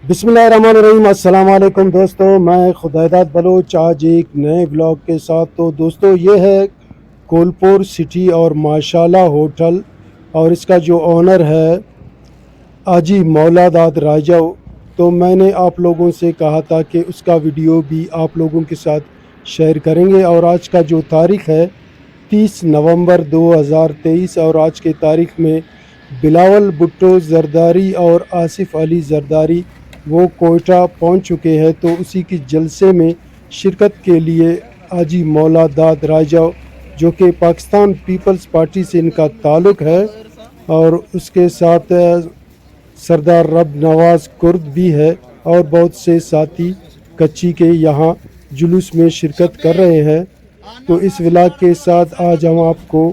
बिस्मिल्लाहिर्रहमानिर्रहीम। अस्सलाम वालेकुम दोस्तों, मैं खुदाइदाद बलोच आज एक नए ब्लॉग के साथ। तो दोस्तों ये है कोलपुर सिटी और माशाला होटल, और इसका जो ओनर है आजी मौलादाद राजा। तो मैंने आप लोगों से कहा था कि उसका वीडियो भी आप लोगों के साथ शेयर करेंगे। और आज का जो तारीख़ है 30 नवंबर 2023, और आज के तारीख़ में बिलावल भुट्टो जरदारी और आसिफ अली जरदारी वो कोयटा पहुंच चुके हैं। तो उसी की जलसे में शिरकत के लिए आजी मौलादाद राजा, जो कि पाकिस्तान पीपल्स पार्टी से इनका ताल्लुक़ है, और उसके साथ सरदार रब नवाज़ कुर्द भी है, और बहुत से साथी कच्ची के यहाँ जुलूस में शिरकत कर रहे हैं। तो इस व्लॉग के साथ आज हम आपको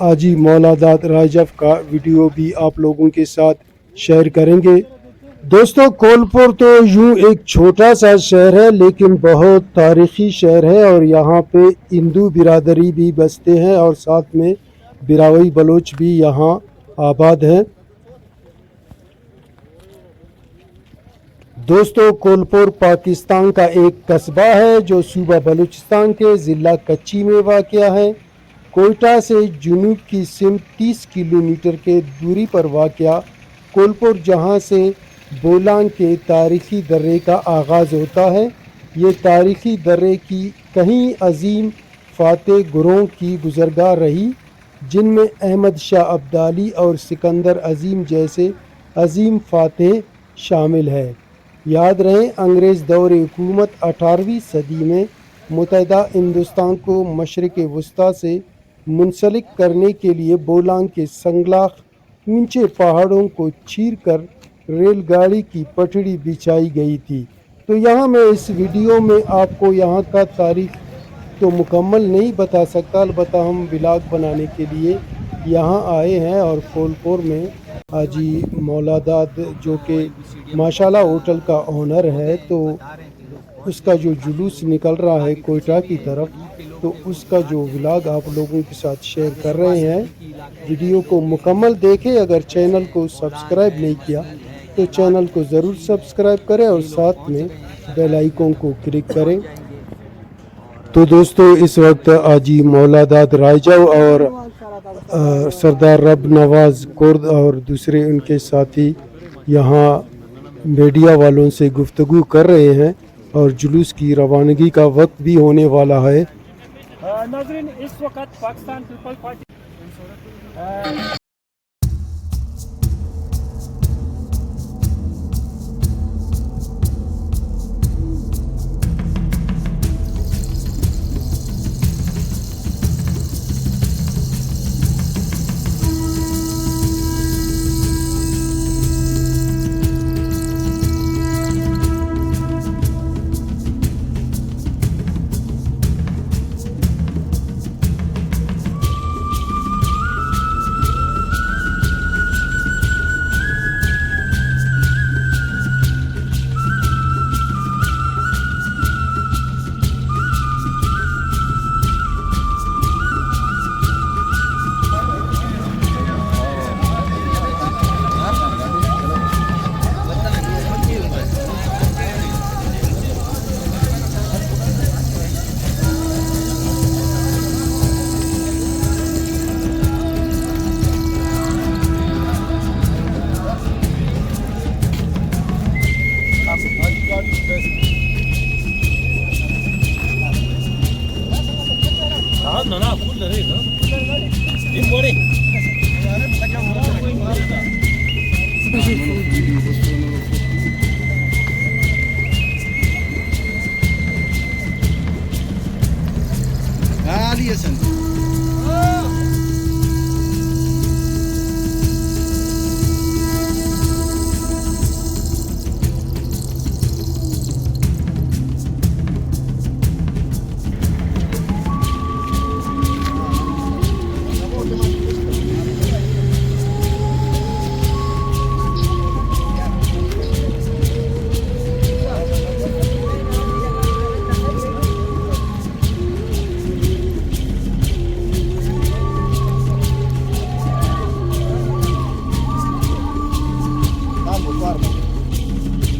आजी मौलादाद राजफ का वीडियो भी आप लोगों के साथ शेयर करेंगे। दोस्तों कोलपुर तो यूं एक छोटा सा शहर है, लेकिन बहुत तारीख़ी शहर है, और यहाँ पे हिंदू बिरादरी भी बसते हैं, और साथ में बिरावई बलोच भी यहाँ आबाद हैं। दोस्तों कोलपुर पाकिस्तान का एक कस्बा है जो सूबा बलूचिस्तान के ज़िला कच्ची में वाक़या है। कोयटा से जुनूब की सिमत 30 किलोमीटर के दूरी पर वाक़या कोलपुर, जहां से बोलांग के तारीख़ी दर्रे का आगाज़ होता है। ये तारीख़ी दर्रे की कहीं अजीम फ़ातेह गुरों की गुज़रगाह रही, जिनमें अहमद शाह अब्दाली और सिकंदर अज़ीम जैसे अजीम फ़ातेह शामिल है। याद रहे, अंग्रेज़ दौर हुकूमत 18वीं सदी में मुत्तहिदा हिंदुस्तान को मशरिक़ वस्ता से मुंसलिक करने के लिए बोलांग के संगलाख ऊंचे पहाड़ों को चीरकर रेलगाड़ी की पटड़ी बिछाई गई थी। तो यहाँ मैं इस वीडियो में आपको यहाँ का तारीख़ तो मुकम्मल नहीं बता सकता, अलबत्ता हम व्लॉग बनाने के लिए यहाँ आए हैं। और कोलपुर में हाजी मौलादाद, जो कि माशाला होटल का ओनर है, तो उसका जो जुलूस निकल रहा है कोयटा की तरफ, तो उसका जो व्लॉग आप लोगों के साथ शेयर कर रहे हैं। वीडियो को मुकम्मल देखें। अगर चैनल को सब्सक्राइब नहीं किया तो चैनल को ज़रूर सब्सक्राइब करें, और साथ में बेल आइकन को क्लिक करें। तो दोस्तों इस वक्त आजी मौलादाद राजा और सरदार रब नवाज़ कुर्द और दूसरे उनके साथी यहाँ मीडिया वालों से गुफ्तगू कर रहे हैं, और जुलूस की रवानगी का वक्त भी होने वाला है। नाज़रीन, इस वक्त पाकिस्तान पीपल्स पार्टी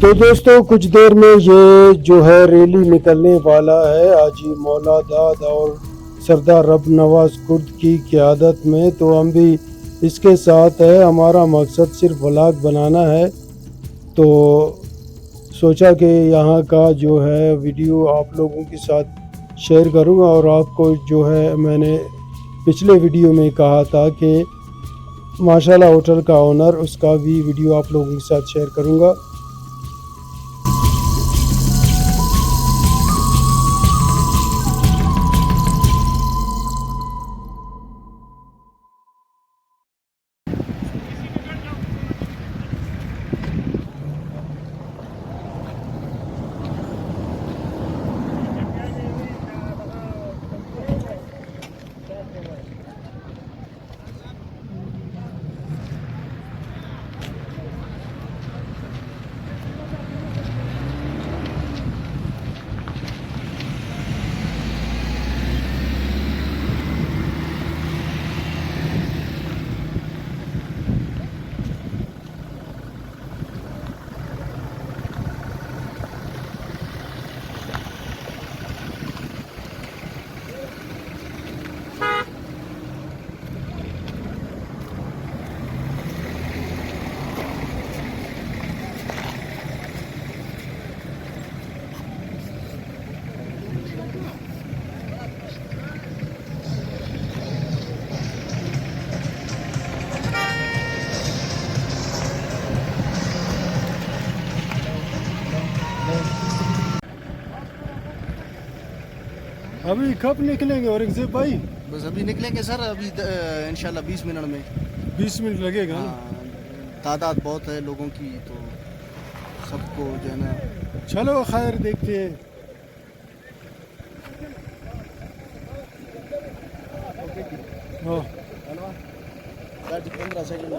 तो दोस्तों कुछ देर में ये जो है रैली निकलने वाला है हाजी मौला दाद और सरदार रब नवाज कुर्द की क़यादत में। तो हम भी इसके साथ है, हमारा मकसद सिर्फ व्लॉग बनाना है। तो सोचा कि यहाँ का जो है वीडियो आप लोगों के साथ शेयर करूँगा। और आपको जो है मैंने पिछले वीडियो में कहा था कि माशाल्लाह होटल का ओनर, उसका भी वीडियो आप लोगों के साथ शेयर करूँगा। अभी कब निकलेंगे औरंगजेब भाई? बस अभी निकलेंगे सर, अभी इंशाल्लाह 20 मिनट में। 20 मिनट लगेगा ना? हाँ, तादाद बहुत है लोगों की, तो सबको जो है ना। चलो खैर देखते हैं। हाँ 15 सेकंड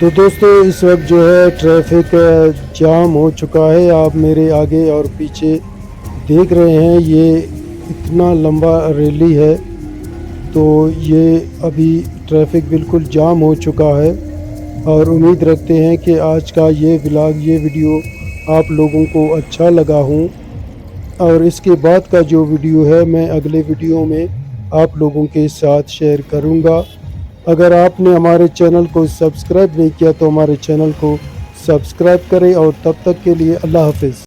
तो दोस्तों इस वक्त जो है ट्रैफिक जाम हो चुका है। आप मेरे आगे और पीछे देख रहे हैं, ये इतना लंबा रैली है। तो ये अभी ट्रैफिक बिल्कुल जाम हो चुका है और उम्मीद रखते हैं कि आज का ये वीडियो आप लोगों को अच्छा लगा हूँ। और इसके बाद का जो वीडियो है मैं अगले वीडियो में आप लोगों के साथ शेयर करूँगा। अगर आपने हमारे चैनल को सब्सक्राइब नहीं किया तो हमारे चैनल को सब्सक्राइब करें और तब तक के लिए अल्लाह हाफ़िज़।